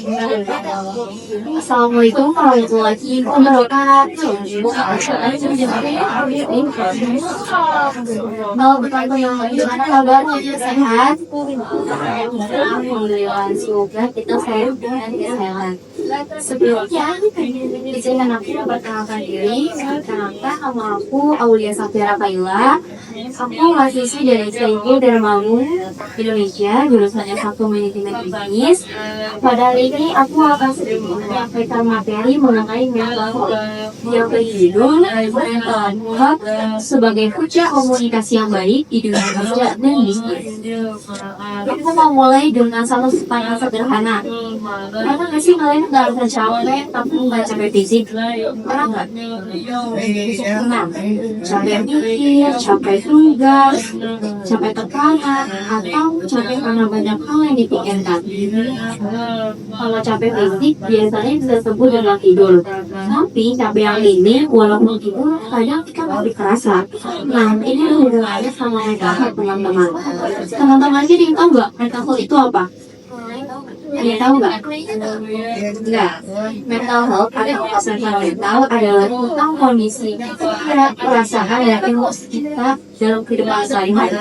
Assalamualaikum warahmatullahi wabarakatuh. Halo teman-teman, gimana kabarnya? Sehat? Alhamdulillah, semoga kita sehat dan sehat. Sebelumnya, izinkan aku memperkenalkan diri. Kenalkan nama aku Aulia Safira Kaila. Aku mahasiswi dari ITB Darmamu Indonesia, jurusannya satu manajemen bisnis. Pada hari ini aku akan sedikit menyampaikan materi mengenai mental health yang berjudul mental health sebagai puncak komunikasi yang baik di dunia kerja dan bisnis. Aku mau mulai dengan satu pertanyaan sederhana. Pernah nggak sih kalian nggak rasa capek tapi nggak capek fisik? Pernah nggak? Nah, capek mikir, capek tugas, capek tekanan, atau capek karena banyak hal yang dipikirkan. Kalau capek fisik biasanya bisa sembuh dengan tidur. Tapi capek yang ini walaupun tidur kadang kita lebih kerasa. Nah, ini hubungannya sama mental health, teman-teman. Teman-teman jadi tahu nggak mental health itu apa? Ada tahu nggak? Enggak. Mental health atau kesehatan mental adalah tentang kondisi pikiran, perasaan, dan emosi kita dalam kehidupan sehari-hari.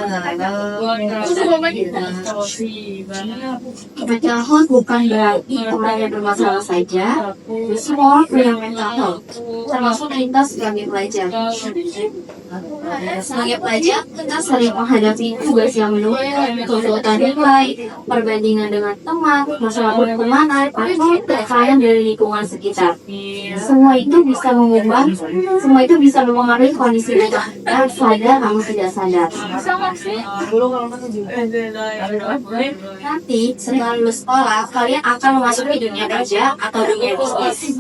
Mental health bukan berarti orang yang bermasalah saja. Semua orang punya mental health, termasuk kita sebagai pelajar. Sebagai pelajar, kita sering menghadapi tugas yang menuntut, tuntutan nilai, perbandingan dengan teman, masalah pertemanan, atau tekanan dari lingkungan sekitar. Semua itu bisa mempengaruhi kondisi kita, sadar namun tidak sadar. Nanti setelah lulus sekolah, kalian akan memasuki dunia kerja atau dunia bisnis.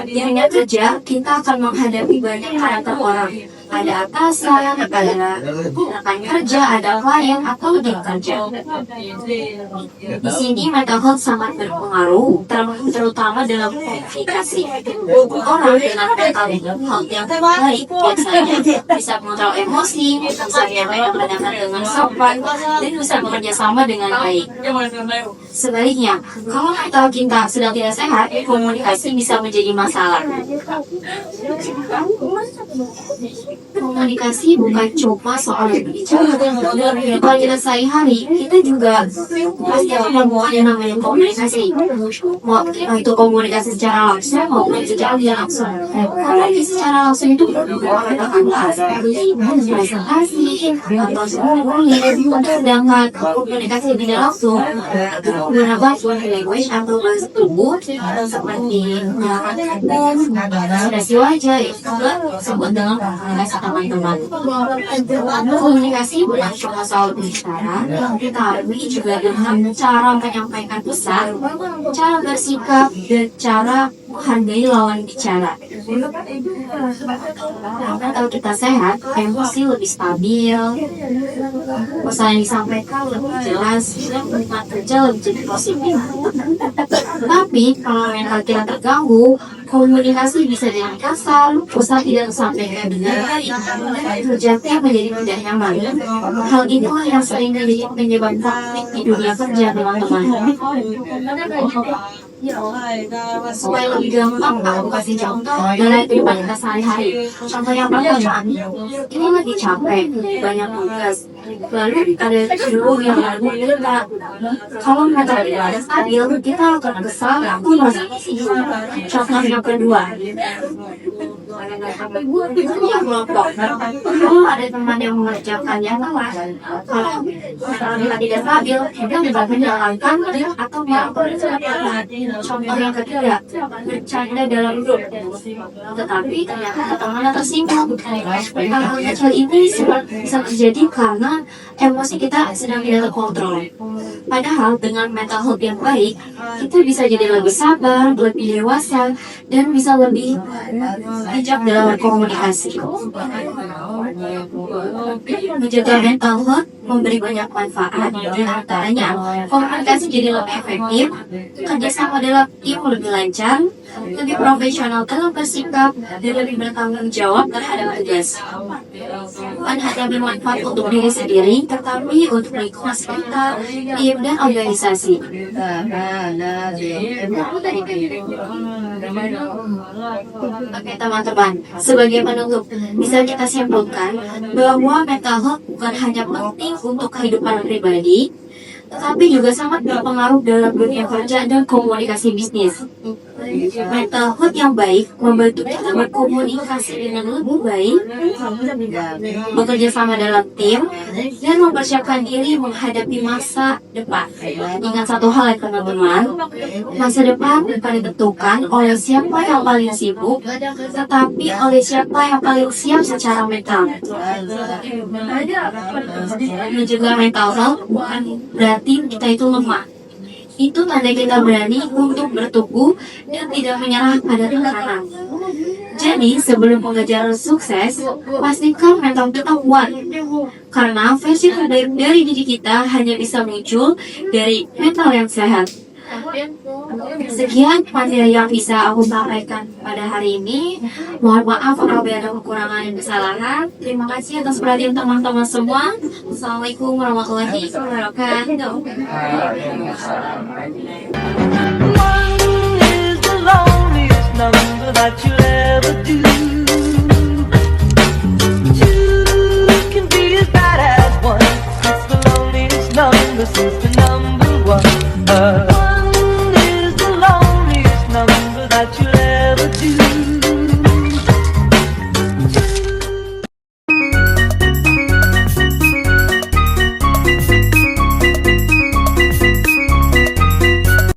Di dunia kerja, kita akan menghadapi banyak karakter orang. Ada atasan, ada rekan kerja, ada klien, atau tim kerja. Di sini mental health sangat berpengaruh, terutama dalam komunikasi. Orang dengan mental health yang baik biasanya bisa mengontrol emosi, bisa menyampaikan pendapat dengan sopan, dan bisa bekerja sama dengan baik. Sebaliknya, kalau mental kita sedang tidak sehat, komunikasi bisa menjadi masalah. Komunikasi bukan cuma soal berbicara. Kalau kita sehari-hari, kita juga pasti akan melakukan yang namanya komunikasi. Mau itu komunikasi secara langsung maupun secara tidak langsung. Karena secara langsung itu presentasi atau sebuah sedangkan komunikasi tidak langsung itu menggunakan body language atau bahasa tubuh seperti ekspresi wajah itu disebut dengan komunikasi teman-teman. Komunikasi bukan cuma soal bicara, tapi juga dengan cara menyampaikan pesan, cara bersikap, dan cara menghargai lawan bicara. Karena kalau kita sehat, emosi lebih stabil, pesan yang disampaikan lebih jelas, dan lingkungan kerja lebih jadi positif. Tapi kalau mental kita terganggu, komunikasi bisa dengan kasar, pesan tidak tersampaikan dengan baik, kerjanya menjadi tidak nyaman. Hal itulah yang sering menjadi penyebab konflik di dunia kerja, teman-teman. Supaya lebih gampang, aku kasih contoh dari kehidupan kita sehari-hari. Contoh yang pertama, ini lagi capek, banyak tugas, lalu ada guru yang lalu kita. Kalau mental tidak ada stabil, kita akan kesal, aku merasa contoh yang kedua, kelompok. Kalau ada teman yang mengerjakan yang salah, kalau mental kita tidak stabil, kita bisa menjalankan atau melakukan. Contoh yang ketiga, bercanda dalam grup, tetapi ternyata teman tersinggung. Hal kecil ini bisa terjadi karena emosi kita sedang tidak terkontrol. Padahal dengan mental health yang baik, kita bisa jadi lebih sabar, lebih dewasa, dan bisa lebih bijak dalam berkomunikasi. Menjaga mental health memberi banyak manfaat, di antaranya komunikasi jadi lebih efektif, kerjasama dalam tim lebih lancar, lebih profesional dalam bersikap, dan lebih bertanggung jawab terhadap tugas. Bukan hanya bermanfaat untuk diri sendiri, tetapi untuk lingkungan sekitar, tim, dan organisasi. Oke teman-teman, sebagai penutup, bisa kita simpulkan bahwa mental health bukan hanya penting untuk kehidupan pribadi, tetapi juga sangat berpengaruh dalam dunia kerja dan komunikasi bisnis. Mental health yang baik membantu kita berkomunikasi dengan lebih baik, bekerja sama dalam tim, dan mempersiapkan diri menghadapi masa depan. Ingat satu hal ya teman-teman, masa depan bukan ditentukan oleh siapa yang paling sibuk, tetapi oleh siapa yang paling siap secara mental. Menjaga mental health bukan berarti kita itu lemah. Itu tanda kita berani untuk bertumbuh dan tidak menyerah pada tekanan. Jadi, sebelum mengejar sukses, pastikan mental kita kuat. Karena versi terbaik dari diri kita hanya bisa muncul dari mental yang sehat. Sekian materi yang bisa aku sampaikan pada hari ini. Mohon maaf apabila ada kekurangan dan kesalahan. Terima kasih atas perhatian teman-teman semua. Assalamualaikum warahmatullahi wabarakatuh. One is the loneliest number that you'll ever do.